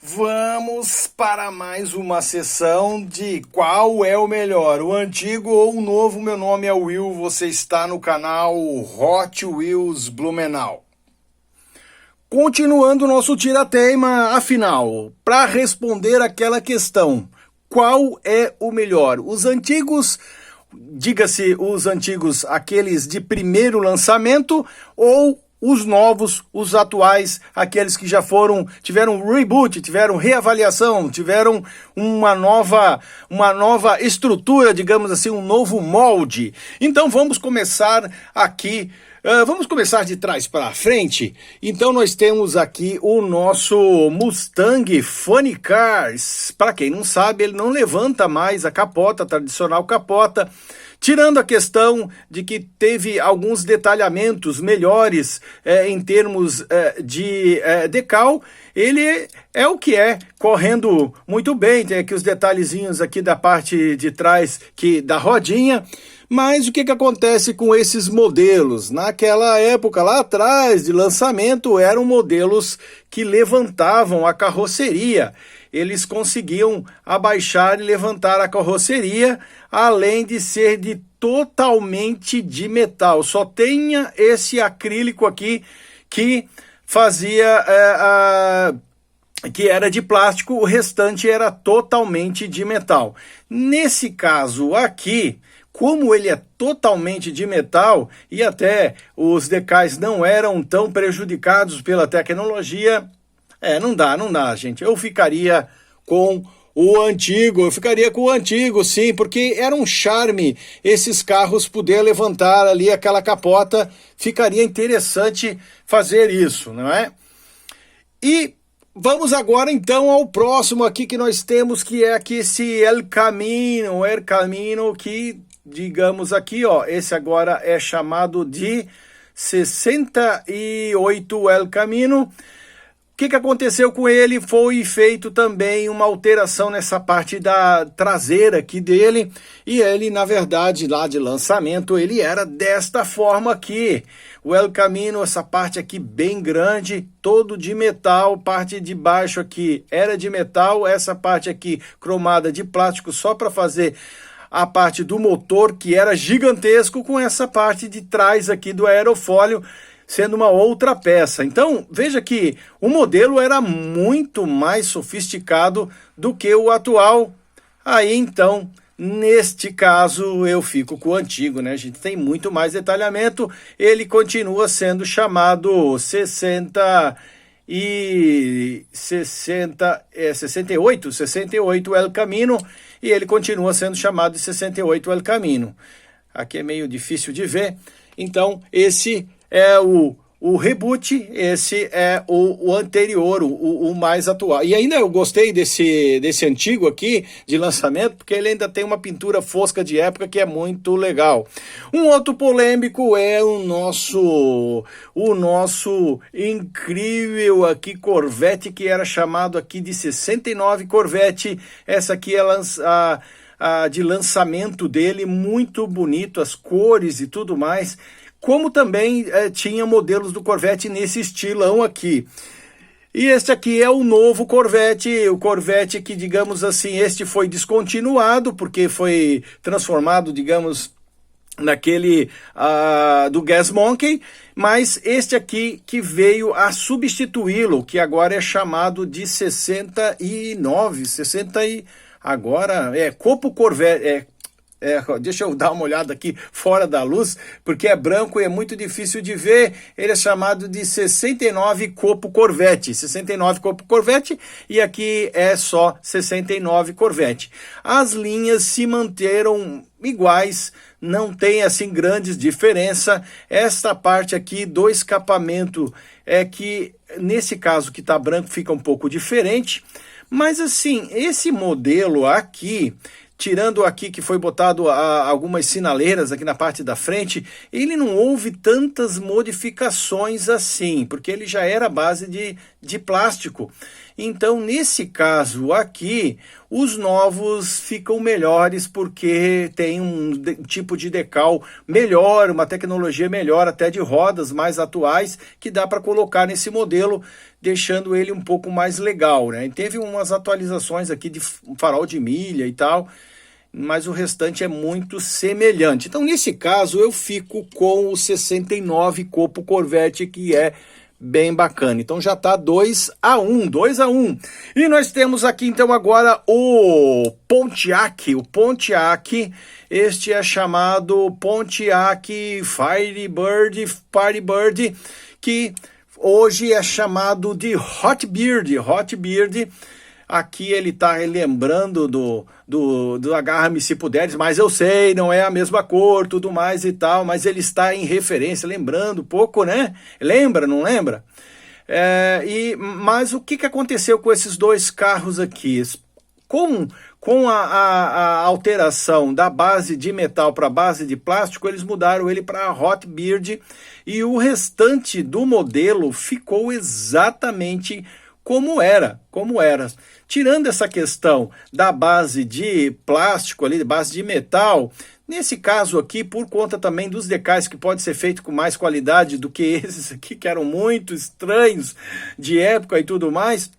Vamos para mais uma sessão de qual é o melhor, o antigo ou o novo. Meu nome é Will, você está no canal Hot Wheels Blumenau. Continuando o nosso tira-teima, afinal, para responder aquela questão, qual é o melhor? Os antigos, diga-se os antigos, aqueles de primeiro lançamento, ou os novos, os atuais, aqueles que já tiveram reboot, tiveram reavaliação, tiveram uma nova estrutura, digamos assim, um novo molde. Então vamos começar aqui, vamos começar de trás para frente. Então nós temos aqui o nosso Mustang Funny Cars. Para quem não sabe, ele não levanta mais a capota, a tradicional capota. Tirando a questão de que teve alguns detalhamentos melhores em termos de decal, ele é o que é, correndo muito bem. Tem aqui os detalhezinhos aqui da parte de trás da rodinha. Mas o que acontece com esses modelos? Naquela época, lá atrás de lançamento, eram modelos que levantavam a carroceria. Eles conseguiam abaixar e levantar a carroceria, além de ser totalmente de metal. Só tinha esse acrílico aqui que fazia que era de plástico, o restante era totalmente de metal. Nesse caso aqui, como ele é totalmente de metal e até os decais não eram tão prejudicados pela tecnologia, não dá, gente. Eu ficaria com o antigo, sim, porque era um charme esses carros poder levantar ali aquela capota, ficaria interessante fazer isso, não é? E vamos agora então ao próximo aqui que nós temos, que é aqui esse El Camino que, digamos aqui, ó, esse agora é chamado de 68 El Camino. O que aconteceu com ele? Foi feito também uma alteração nessa parte da traseira aqui dele, e ele, na verdade, lá de lançamento, ele era desta forma aqui. O El Camino, essa parte aqui bem grande, todo de metal, parte de baixo aqui era de metal, essa parte aqui cromada de plástico só para fazer a parte do motor, que era gigantesco, com essa parte de trás aqui do aerofólio, sendo uma outra peça. Então, veja que o modelo era muito mais sofisticado do que o atual. Aí, então, neste caso, eu fico com o antigo, né? A gente tem muito mais detalhamento. Ele continua sendo chamado 68 El Camino, e ele continua sendo chamado de 68 El Camino. Aqui é meio difícil de ver. Então, esse é o reboot, esse é o anterior, o mais atual. E ainda eu gostei desse antigo aqui, de lançamento, porque ele ainda tem uma pintura fosca de época que é muito legal. Um outro polêmico é o nosso incrível aqui Corvette, que era chamado aqui de 69 Corvette. Essa aqui é de lançamento dele, muito bonito, as cores e tudo mais. Como também tinha modelos do Corvette nesse estilão aqui. E este aqui é o novo Corvette, o Corvette que, digamos assim, este foi descontinuado, porque foi transformado, digamos, naquele do Gas Monkey, mas este aqui que veio a substituí-lo, que agora é chamado de 69, agora é Copo Corvette, deixa eu dar uma olhada aqui fora da luz, porque é branco e é muito difícil de ver. Ele é chamado de 69 Copo Corvette, 69 Copo Corvette, e aqui é só 69 Corvette. As linhas se manteram iguais, não tem assim grandes diferença. Esta parte aqui do escapamento é que, nesse caso que está branco, fica um pouco diferente, mas assim, esse modelo aqui, tirando aqui que foi botado algumas sinaleiras aqui na parte da frente, ele não houve tantas modificações assim, porque ele já era à base de plástico. Então, nesse caso aqui, os novos ficam melhores porque tem um tipo de decal melhor, uma tecnologia melhor, até de rodas mais atuais, que dá para colocar nesse modelo, deixando ele um pouco mais legal, né? E teve umas atualizações aqui de farol de milha e tal, mas o restante é muito semelhante. Então, nesse caso, eu fico com o 69 Copo Corvette, que é bem bacana. Então já tá 2-1. E nós temos aqui então agora o Pontiac. O Pontiac, este é chamado Pontiac Firebird, que hoje é chamado de Hotbird. Aqui ele está relembrando do Agarra-me Se Puderes, mas eu sei, não é a mesma cor, tudo mais e tal, mas ele está em referência, lembrando um pouco, né? Lembra, não lembra? Mas o que aconteceu com esses dois carros aqui? Com a alteração da base de metal para a base de plástico, eles mudaram ele para Hotbird e o restante do modelo ficou exatamente como era. Tirando essa questão da base de plástico ali, base de metal, nesse caso aqui, por conta também dos decais que pode ser feito com mais qualidade do que esses aqui, que eram muito estranhos de época e tudo mais,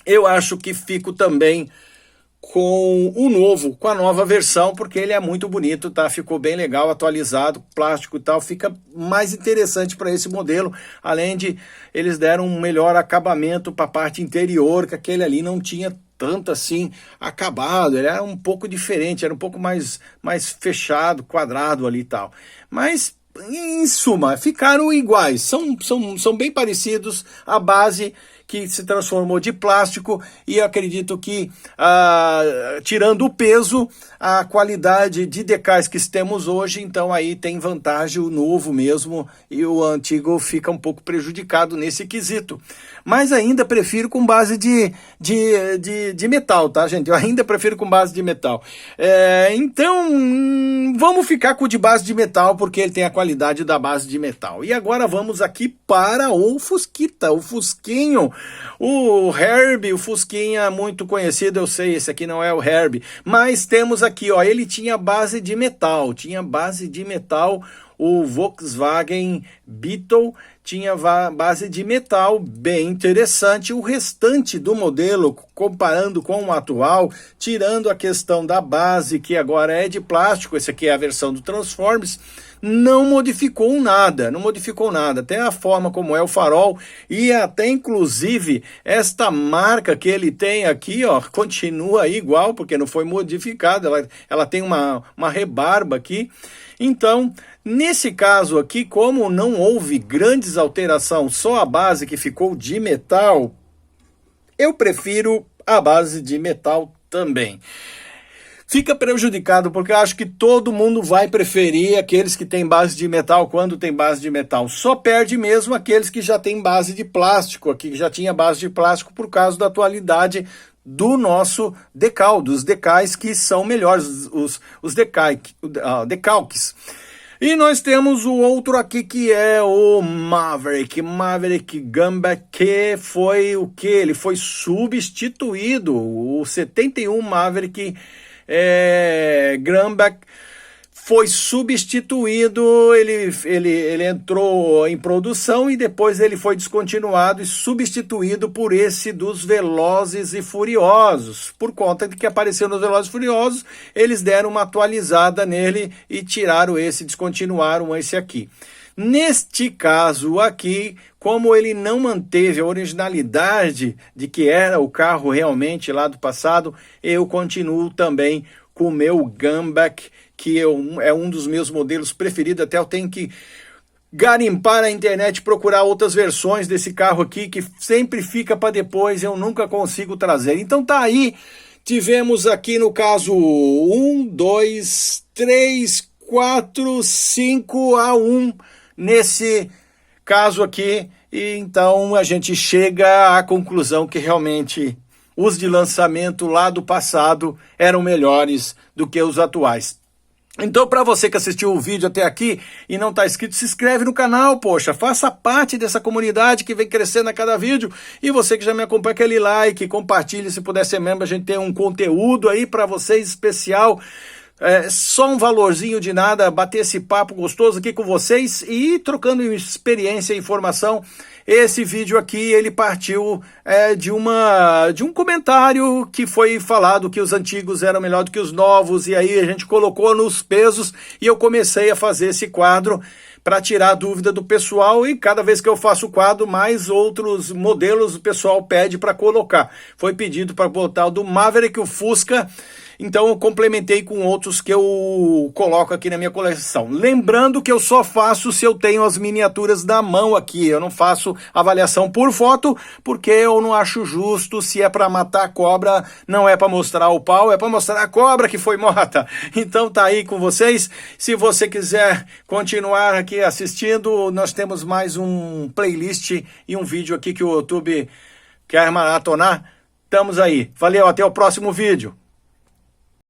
eu acho que fico também com o novo, com a nova versão, porque ele é muito bonito, tá? Ficou bem legal, atualizado, plástico e tal, fica mais interessante para esse modelo, além de eles deram um melhor acabamento para a parte interior, que aquele ali não tinha tanto assim acabado, ele era um pouco diferente, era um pouco mais fechado, quadrado ali e tal. Mas, em suma, ficaram iguais, são bem parecidos, a base que se transformou de plástico, e eu acredito que, tirando o peso, a qualidade de decais que temos hoje, então aí tem vantagem o novo mesmo, e o antigo fica um pouco prejudicado nesse quesito. Mas ainda prefiro com base de metal, tá, gente? Eu ainda prefiro com base de metal. Então, vamos ficar com o de base de metal, porque ele tem a qualidade da base de metal. E agora vamos aqui para o Fusquita, o Fusquinho. O Herbie, o Fusquinha muito conhecido, eu sei, esse aqui não é o Herbie, mas temos aqui, ó, ele tinha base de metal, o Volkswagen Beetle tinha base de metal, bem interessante. O restante do modelo, comparando com o atual, tirando a questão da base, que agora é de plástico, esse aqui é a versão do Transformers, não modificou nada, até a forma como é o farol, e até inclusive esta marca que ele tem aqui, ó, continua igual, porque não foi modificada, ela tem uma rebarba aqui. Então, nesse caso aqui, como não houve grandes alterações, só a base que ficou de metal, eu prefiro a base de metal também. Fica prejudicado porque eu acho que todo mundo vai preferir aqueles que têm base de metal quando tem base de metal. Só perde mesmo aqueles que já têm base de plástico, aqui que já tinha base de plástico por causa da atualidade do nosso decal, dos decais que são melhores, os decalques. E nós temos o outro aqui que é o Maverick Gunback, que foi o que? Ele foi substituído, o 71 Maverick Gunback foi substituído, ele entrou em produção e depois ele foi descontinuado e substituído por esse dos Velozes e Furiosos. Por conta de que apareceu nos Velozes e Furiosos, eles deram uma atualizada nele e tiraram esse, descontinuaram esse aqui. Neste caso aqui, como ele não manteve a originalidade de que era o carro realmente lá do passado, eu continuo também com o meu Gunback, que é um dos meus modelos preferidos. Até eu tenho que garimpar na internet, procurar outras versões desse carro aqui, que sempre fica para depois, eu nunca consigo trazer. Então tá aí, tivemos aqui no caso 1, 2, 3, 4, 5-1 nesse caso aqui, e então a gente chega à conclusão que realmente os de lançamento lá do passado eram melhores do que os atuais. Então, para você que assistiu o vídeo até aqui e não está inscrito, se inscreve no canal, poxa, faça parte dessa comunidade que vem crescendo a cada vídeo. E você que já me acompanha, aquele like, compartilhe, se puder ser membro, a gente tem um conteúdo aí para vocês especial. Só um valorzinho de nada, bater esse papo gostoso aqui com vocês e ir trocando experiência e informação. Esse vídeo aqui, ele partiu de um comentário que foi falado que os antigos eram melhor do que os novos, e aí a gente colocou nos pesos e eu comecei a fazer esse quadro para tirar a dúvida do pessoal, e cada vez que eu faço o quadro, mais outros modelos o pessoal pede para colocar. Foi pedido para botar o do Maverick, o Fusca, então eu complementei com outros que eu coloco aqui na minha coleção. Lembrando que eu só faço se eu tenho as miniaturas da mão aqui, eu não faço avaliação por foto, porque eu não acho justo. Se é para matar a cobra, não é para mostrar o pau, é para mostrar a cobra que foi morta. Então tá aí com vocês. Se você quiser continuar aqui assistindo, nós temos mais um playlist e um vídeo aqui que o YouTube quer maratonar. Estamos aí. Valeu, até o próximo vídeo.